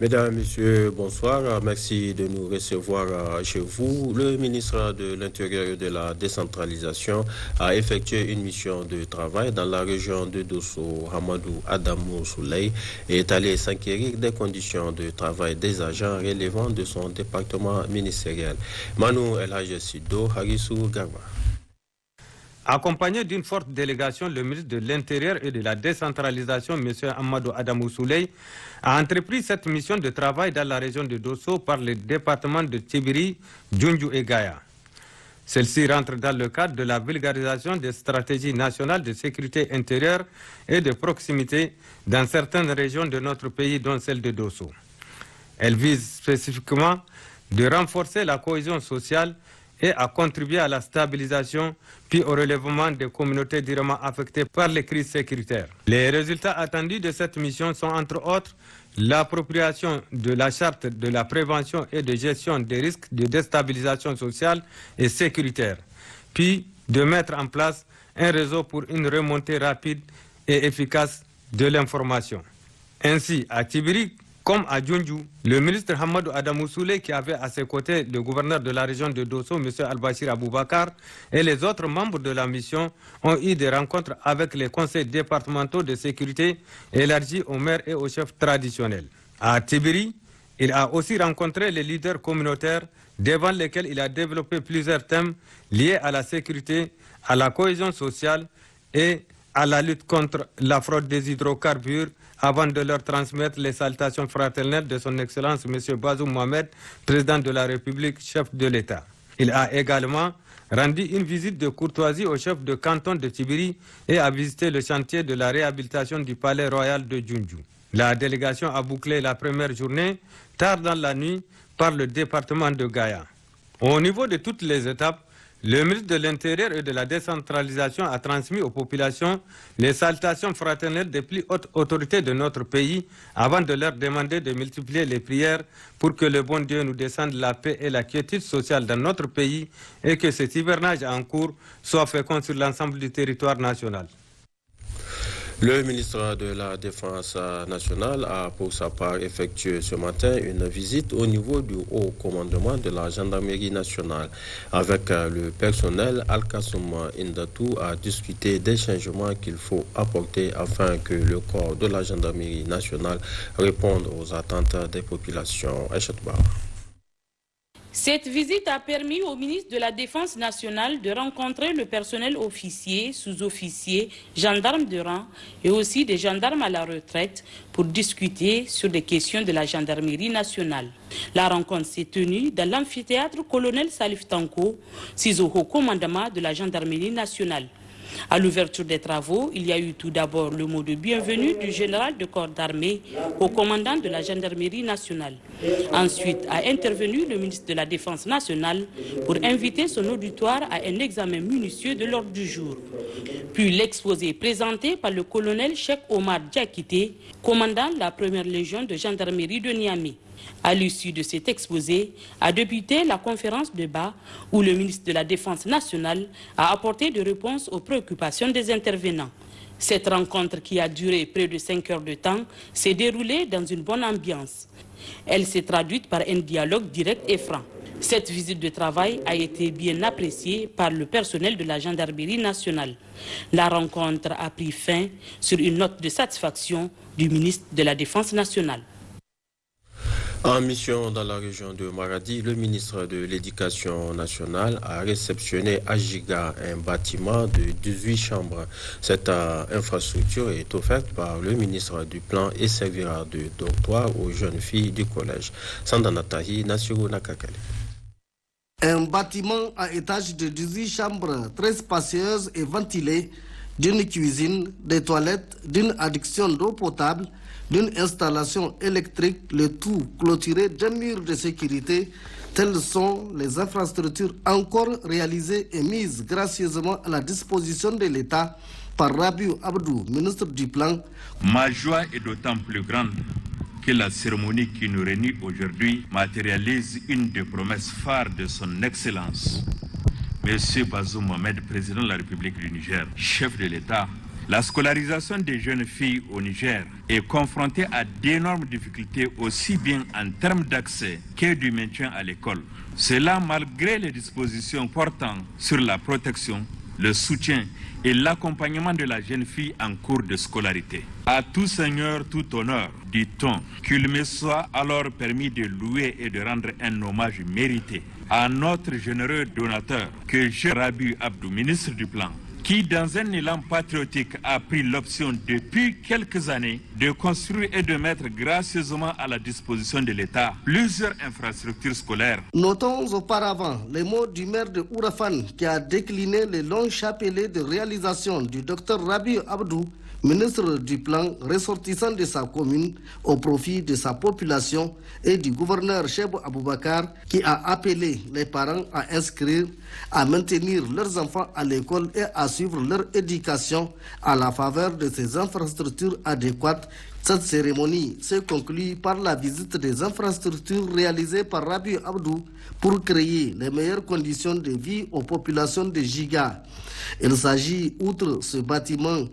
Mesdames, Messieurs, bonsoir. Merci de nous recevoir chez vous. Le ministre de l'Intérieur et de la Décentralisation a effectué une mission de travail dans la région de Dosso. Hamadou Adamou Souley est allé s'enquérir des conditions de travail des agents relevant de son département ministériel. Manu El Hadj Sido, Harissou Garba. Accompagné d'une forte délégation, le ministre de l'Intérieur et de la Décentralisation, M. Amadou Adamou Souley, a entrepris cette mission de travail dans la région de Dosso par les départements de Tibiri, Djoundjou et Gaya. Celle-ci rentre dans le cadre de la vulgarisation des stratégies nationales de sécurité intérieure et de proximité dans certaines régions de notre pays, dont celle de Dosso. Elle vise spécifiquement de renforcer la cohésion sociale et à contribuer à la stabilisation puis au relèvement des communautés durement affectées par les crises sécuritaires. Les résultats attendus de cette mission sont entre autres l'appropriation de la charte de la prévention et de gestion des risques de déstabilisation sociale et sécuritaire, puis de mettre en place un réseau pour une remontée rapide et efficace de l'information. Ainsi, à Tibiri, comme à Djoundjou, le ministre Hamadou Adamou Souley, qui avait à ses côtés le gouverneur de la région de Dosso, M. Al-Bashir Aboubakar, et les autres membres de la mission ont eu des rencontres avec les conseils départementaux de sécurité élargis aux maires et aux chefs traditionnels. À Tibiri, il a aussi rencontré les leaders communautaires devant lesquels il a développé plusieurs thèmes liés à la sécurité, à la cohésion sociale et à la lutte contre la fraude des hydrocarbures, avant de leur transmettre les salutations fraternelles de son Excellence M. Bazoum Mohamed, président de la République, chef de l'État. Il a également rendu une visite de courtoisie au chef de canton de Tibiri et a visité le chantier de la réhabilitation du palais royal de Djoundjou. La délégation a bouclé la première journée, tard dans la nuit, par le département de Gaya. Au niveau de toutes les étapes, le ministre de l'Intérieur et de la Décentralisation a transmis aux populations les salutations fraternelles des plus hautes autorités de notre pays avant de leur demander de multiplier les prières pour que le bon Dieu nous descende la paix et la quiétude sociale dans notre pays et que cet hivernage en cours soit fécond sur l'ensemble du territoire national. Le ministre de la Défense nationale a pour sa part effectué ce matin une visite au niveau du haut commandement de la gendarmerie nationale. Avec le personnel, Al-Kassoum Indatou a discuté des changements qu'il faut apporter afin que le corps de la gendarmerie nationale réponde aux attentes des populations. Cette visite a permis au ministre de la Défense nationale de rencontrer le personnel officier, sous-officier, gendarmes de rang et aussi des gendarmes à la retraite pour discuter sur des questions de la gendarmerie nationale. La rencontre s'est tenue dans l'amphithéâtre colonel Salif Tanko, au haut commandement de la gendarmerie nationale. À l'ouverture des travaux, il y a eu tout d'abord le mot de bienvenue du général de corps d'armée au commandant de la gendarmerie nationale. Ensuite a intervenu le ministre de la Défense nationale pour inviter son auditoire à un examen minutieux de l'ordre du jour. Puis l'exposé présenté par le colonel Cheikh Omar Diakité, commandant la première légion de gendarmerie de Niamey. À l'issue de cet exposé, a débuté la conférence de débat où le ministre de la Défense nationale a apporté des réponses aux préoccupations des intervenants. Cette rencontre, qui a duré près de 5 heures de temps, s'est déroulée dans une bonne ambiance. Elle s'est traduite par un dialogue direct et franc. Cette visite de travail a été bien appréciée par le personnel de la gendarmerie nationale. La rencontre a pris fin sur une note de satisfaction du ministre de la Défense nationale. En mission dans la région de Maradi, le ministre de l'Éducation nationale a réceptionné à Giga un bâtiment de 18 chambres. Cette infrastructure est offerte par le ministre du Plan et servira de dortoir aux jeunes filles du collège. Sandanatahi Nassirou Nakakale. Un bâtiment à étage de 18 chambres très spacieuses et ventilées, d'une cuisine, des toilettes, d'une adduction d'eau potable, d'une installation électrique, le tout clôturé d'un mur de sécurité. Telles sont les infrastructures encore réalisées et mises gracieusement à la disposition de l'État par Rabiou Abdou, ministre du Plan. Ma joie est d'autant plus grande que la cérémonie qui nous réunit aujourd'hui matérialise une des promesses phares de son Excellence, M. Bazoum Mohamed, président de la République du Niger, chef de l'État, La scolarisation des jeunes filles au Niger est confrontée à d'énormes difficultés aussi bien en termes d'accès que du maintien à l'école. Cela malgré les dispositions portant sur la protection, le soutien et l'accompagnement de la jeune fille en cours de scolarité. À tout seigneur, tout honneur, dit-on, qu'il me soit alors permis de louer et de rendre un hommage mérité à notre généreux donateur, que je Rabiu Abdou, ministre du Plan, qui, dans un élan patriotique, a pris l'option depuis quelques années de construire et de mettre gracieusement à la disposition de l'État plusieurs infrastructures scolaires. Notons auparavant les mots du maire de Ourafan qui a décliné le long chapelet de réalisation du Dr Rabiu Abdou, ministre du Plan ressortissant de sa commune au profit de sa population, et du gouverneur Chebou Aboubakar qui a appelé les parents à inscrire, à maintenir leurs enfants à l'école et à suivre leur éducation à la faveur de ces infrastructures adéquates. Cette cérémonie se conclut par la visite des infrastructures réalisées par Rabiu Abdou pour créer les meilleures conditions de vie aux populations de Giga. Il s'agit, outre ce bâtiment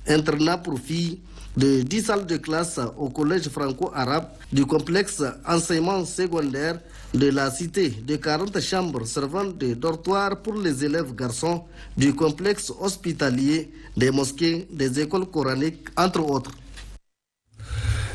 internat pour filles, de 10 salles de classe au collège franco-arabe, du complexe enseignement secondaire, de la cité de 40 chambres servant de dortoirs pour les élèves garçons, du complexe hospitalier, des mosquées, des écoles coraniques, entre autres.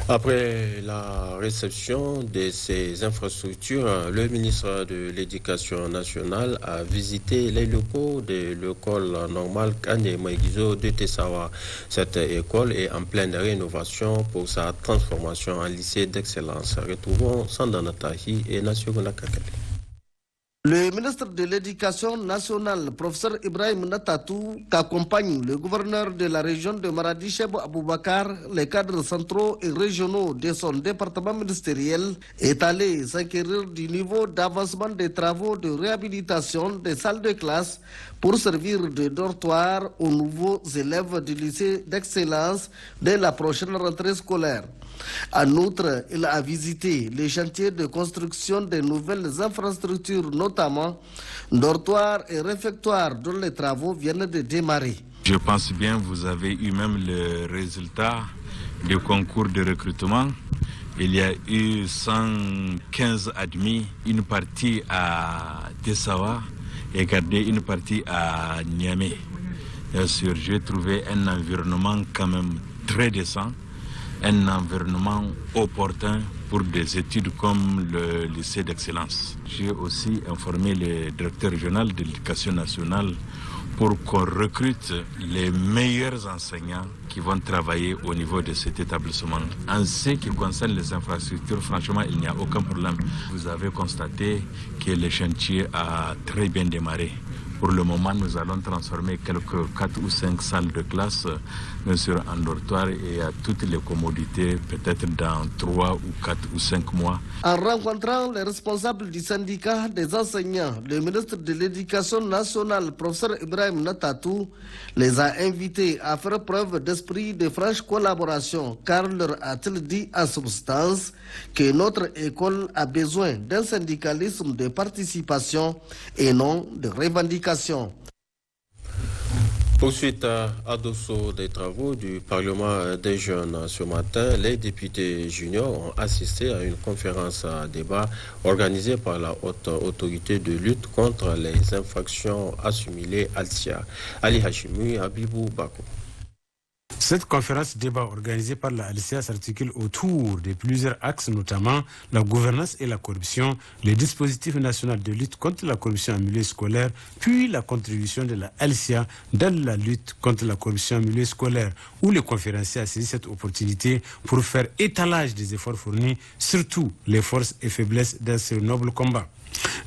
Après la réception de ces infrastructures, le ministre de l'Éducation nationale a visité les locaux de l'école normale Kane Maigizo de Tessawa. Cette école est en pleine rénovation pour sa transformation en lycée d'excellence. Retrouvons Sandana Tahi et Nassogona Kakale. Le ministre de l'Éducation nationale, professeur Ibrahim Natatou, qu'accompagne le gouverneur de la région de Maradi, Chebou Aboubakar, les cadres centraux et régionaux de son département ministériel, est allé s'inquérir du niveau d'avancement des travaux de réhabilitation des salles de classe pour servir de dortoir aux nouveaux élèves du lycée d'excellence dès la prochaine rentrée scolaire. En outre, il a visité les chantiers de construction des nouvelles infrastructures, notamment dortoirs et réfectoires dont les travaux viennent de démarrer. Je pense bien, vous avez eu même le résultat du concours de recrutement. Il y a eu 115 admis, une partie à Tessawa et gardé une partie à Niamey. Bien sûr, j'ai trouvé un environnement quand même très décent, un environnement opportun pour des études comme le lycée d'excellence. J'ai aussi informé le directeur régional de l'éducation nationale pour qu'on recrute les meilleurs enseignants qui vont travailler au niveau de cet établissement. En ce qui concerne les infrastructures, franchement, il n'y a aucun problème. Vous avez constaté que le chantier a très bien démarré. Pour le moment, nous allons transformer quelques 4 ou 5 salles de classe en dortoir et à toutes les commodités, peut-être dans 3 ou 4 ou 5 mois. En rencontrant les responsables du syndicat des enseignants, le ministre de l'Éducation nationale, professeur Ibrahim Natatou, les a invités à faire preuve d'esprit de franche collaboration, car leur a-t-il dit en substance que notre école a besoin d'un syndicalisme de participation et non de revendication. Poursuite à Dosso des travaux du Parlement des jeunes. Ce matin, les députés juniors ont assisté à une conférence à débat organisée par la haute autorité de lutte contre les infractions assimilées Alcia. Ali Hashimi, Abibou Bako. Cette conférence débat organisée par la Alcia s'articule autour de plusieurs axes, notamment la gouvernance et la corruption, le dispositif national de lutte contre la corruption en milieu scolaire, puis la contribution de la Alcia dans la lutte contre la corruption en milieu scolaire, où le conférencier a saisi cette opportunité pour faire étalage des efforts fournis, surtout les forces et faiblesses dans ce noble combat.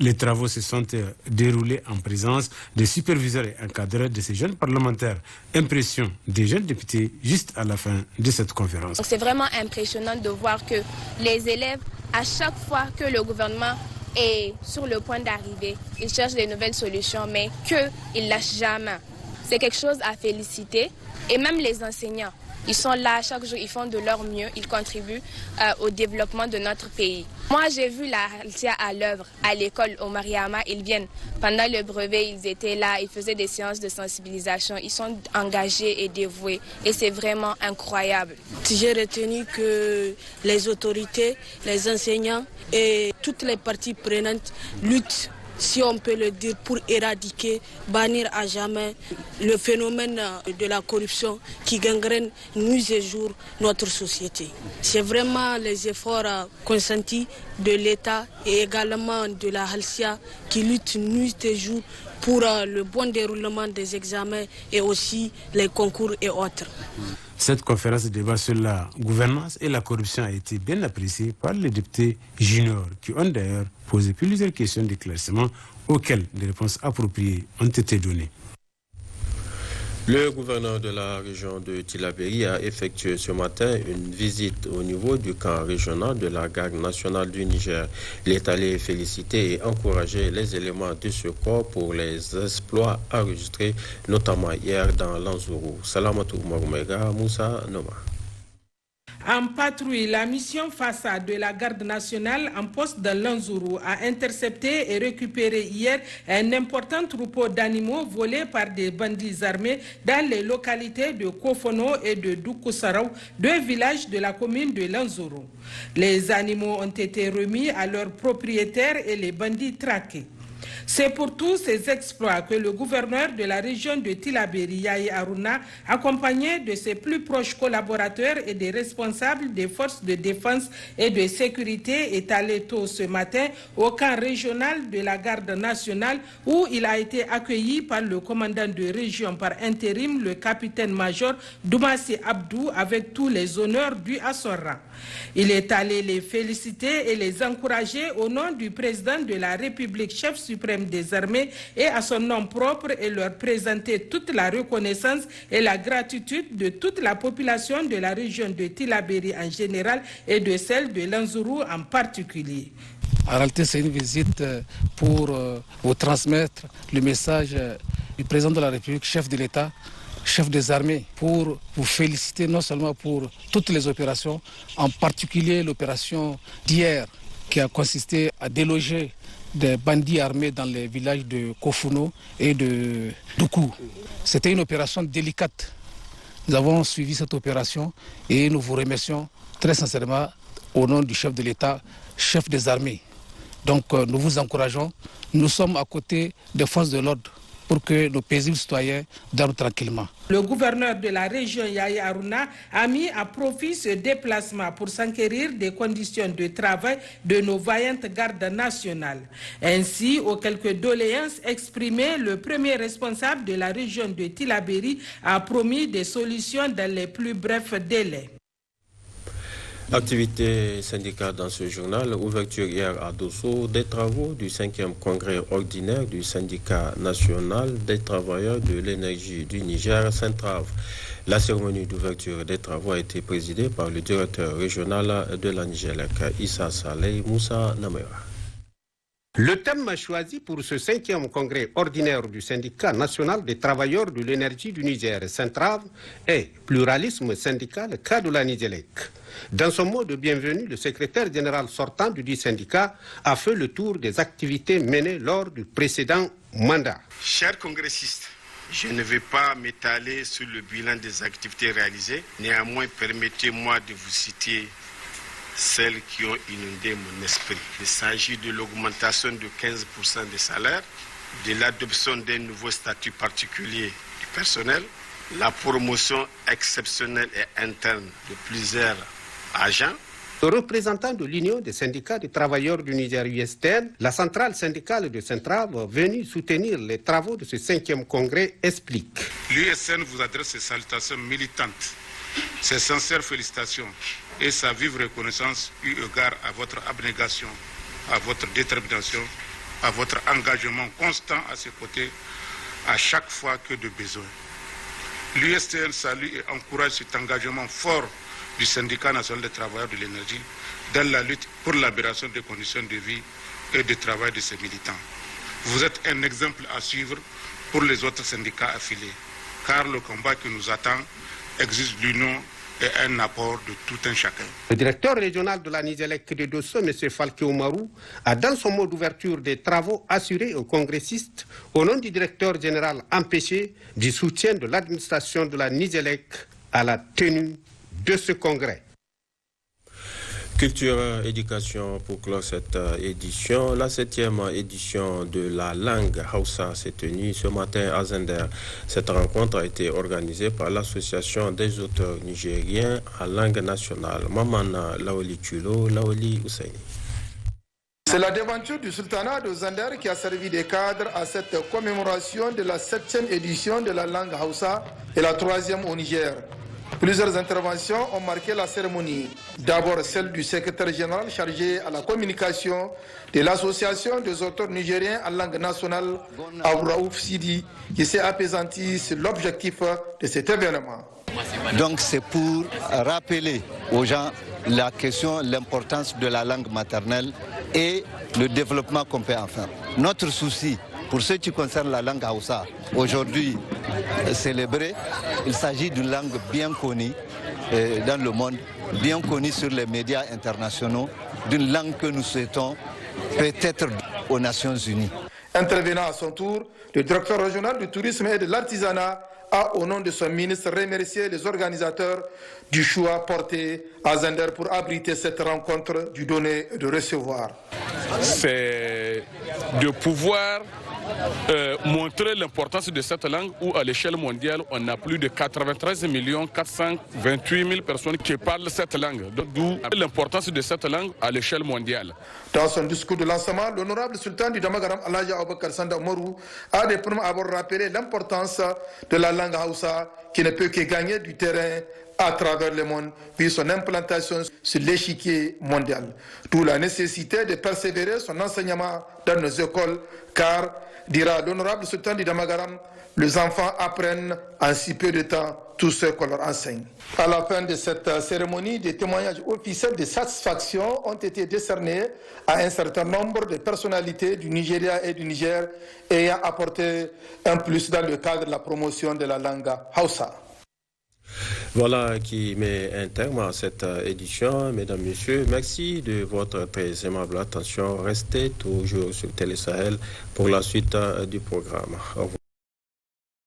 Les travaux se sont déroulés en présence des superviseurs et encadreurs de ces jeunes parlementaires. Impression des jeunes députés juste à la fin de cette conférence. C'est vraiment impressionnant de voir que les élèves, à chaque fois que le gouvernement est sur le point d'arriver, ils cherchent de nouvelles solutions, mais qu'ils ne lâchent jamais. C'est quelque chose à féliciter. Et même les enseignants, Ils sont là chaque jour, ils font de leur mieux, ils contribuent au développement de notre pays. Moi, j'ai vu la Halcia à l'œuvre, à l'école, au Mariama. Ils viennent. Pendant le brevet, ils étaient là, ils faisaient des séances de sensibilisation. Ils sont engagés et dévoués. Et c'est vraiment incroyable. J'ai retenu que les autorités, les enseignants et toutes les parties prenantes luttent, si on peut le dire, pour éradiquer, bannir à jamais le phénomène de la corruption qui gangrène nuit et jour notre société. C'est vraiment les efforts consentis de l'État et également de la Halcia qui luttent nuit et jour pour le bon déroulement des examens et aussi les concours et autres. Cette conférence de débat sur la gouvernance et la corruption a été bien appréciée par les députés juniors qui ont d'ailleurs posé plusieurs questions d'éclaircissement auxquelles des réponses appropriées ont été données. Le gouverneur de la région de Tillabéri a effectué ce matin une visite au niveau du camp régional de la garde nationale du Niger. Il est allé féliciter et encourager les éléments de ce corps pour les exploits enregistrés, notamment hier dans l'Anzourou. Salamatou Maroumega, Moussa Noma. En patrouille, la mission FASA de la garde nationale en poste dans l'Anzourou a intercepté et récupéré hier un important troupeau d'animaux volés par des bandits armés dans les localités de Kofono et de Doukousaraou, deux villages de la commune de l'Anzourou. Les animaux ont été remis à leurs propriétaires et les bandits traqués. C'est pour tous ces exploits que le gouverneur de la région de Tillabéri, Yaye Aruna, accompagné de ses plus proches collaborateurs et des responsables des forces de défense et de sécurité, est allé tôt ce matin au camp régional de la garde nationale où il a été accueilli par le commandant de région par intérim, le capitaine-major Doumassi Abdou, avec tous les honneurs dus à son rang. Il est allé les féliciter et les encourager au nom du président de la République, chef suprême des armées, et à son nom propre, et leur présenter toute la reconnaissance et la gratitude de toute la population de la région de Tillabéri en général et de celle de l'Anzourou en particulier. En réalité, c'est une visite pour vous transmettre le message du président de la République, chef de l'État, chef des armées, pour vous féliciter non seulement pour toutes les opérations, en particulier l'opération d'hier qui a consisté à déloger des bandits armés dans les villages de Kofuno et de Doukou. C'était une opération délicate. Nous avons suivi cette opération et nous vous remercions très sincèrement au nom du chef de l'État, chef des armées. Donc nous vous encourageons. Nous sommes à côté des forces de l'ordre pour que nos paisibles citoyens dorment tranquillement. Le gouverneur de la région, Yaye Aruna, a mis à profit ce déplacement pour s'enquérir des conditions de travail de nos vaillantes gardes nationales. Ainsi, aux quelques doléances exprimées, le premier responsable de la région de Tillabéri a promis des solutions dans les plus brefs délais. Activité syndicale dans ce journal, ouverture hier à Dosso des travaux du 5e congrès ordinaire du syndicat national des travailleurs de l'énergie du Niger, Centrave. La cérémonie d'ouverture des travaux a été présidée par le directeur régional de la Nigélec, Issa Saleh Moussa Namera. Le thème choisi pour ce 5e congrès ordinaire du syndicat national des travailleurs de l'énergie du Niger, Centrave, est pluralisme syndical cas de la Nigélec. Dans son mot de bienvenue, le secrétaire général sortant du dit syndicat a fait le tour des activités menées lors du précédent mandat. Chers congressistes, je ne vais pas m'étaler sur le bilan des activités réalisées. Néanmoins, permettez-moi de vous citer celles qui ont inondé mon esprit. Il s'agit de l'augmentation de 15% des salaires, de l'adoption d'un nouveau statut particulier du personnel, la promotion exceptionnelle et interne de plusieurs agents. Le représentant de l'Union des syndicats des travailleurs du Niger USTN, la centrale syndicale de Centrave, venue soutenir les travaux de ce 5e congrès, explique. L'USN vous adresse ses salutations militantes, ses sincères félicitations et sa vive reconnaissance eu égard à votre abnégation, à votre détermination, à votre engagement constant à ses côtés à chaque fois que de besoin. L'USTN salue et encourage cet engagement fort du syndicat national des travailleurs de l'énergie dans la lutte pour l'amélioration des conditions de vie et de travail de ses militants. Vous êtes un exemple à suivre pour les autres syndicats affiliés, car le combat qui nous attend exige l'union et un apport de tout un chacun. Le directeur régional de la Nigelec de Dosso, M. Falke Oumarou, a dans son mot d'ouverture des travaux assuré aux congressistes, au nom du directeur général empêché, du soutien de l'administration de la Nigelec à la tenue de ce congrès. Culture, éducation pour clore cette édition. La 7e édition de la langue Hausa s'est tenue ce matin à Zender. Cette rencontre a été organisée par l'Association des auteurs nigériens en langue nationale. Mamana Laoli Chulo, Laoli Ousseini. C'est la devanture du sultanat de Zender qui a servi de cadre à cette commémoration de la 7e édition de la langue Hausa et la 3e au Niger. Plusieurs interventions ont marqué la cérémonie. D'abord celle du secrétaire général chargé à la communication de l'association des auteurs nigériens en langue nationale, Aouraouf Sidi, qui s'est apaisanti sur l'objectif de cet événement. Donc c'est pour rappeler aux gens la question, l'importance de la langue maternelle et le développement qu'on peut en faire. Notre souci, pour ce qui concerne la langue Hausa, aujourd'hui célébrée, il s'agit d'une langue bien connue dans le monde, bien connue sur les médias internationaux, d'une langue que nous souhaitons peut-être aux Nations Unies. Intervenant à son tour, le directeur régional du tourisme et de l'artisanat a, au nom de son ministre, remercié les organisateurs du choix porté à Zender pour abriter cette rencontre du donner et de recevoir. C'est de pouvoir montrer l'importance de cette langue où à l'échelle mondiale on a plus de 93 428 000 personnes qui parlent cette langue, d'où l'importance de cette langue à l'échelle mondiale. Dans son discours de lancement, l'honorable sultan du Damagaram Alhaji Aboubakar Sanda Umaru a de prime abord rappelé l'importance de la langue Hausa qui ne peut que gagner du terrain à travers le monde, puis son implantation sur l'échiquier mondial. D'où la nécessité de persévérer son enseignement dans nos écoles, car, dira l'honorable sultan du Damagaram, les enfants apprennent en si peu de temps tout ce qu'on leur enseigne. À la fin de cette cérémonie, des témoignages officiels de satisfaction ont été décernés à un certain nombre de personnalités du Nigeria et du Niger ayant apporté un plus dans le cadre de la promotion de la langue Hausa. Voilà qui met un terme à cette édition. Mesdames, Messieurs, merci de votre très aimable attention. Restez toujours sur Télé Sahel pour la suite du programme. Au revoir.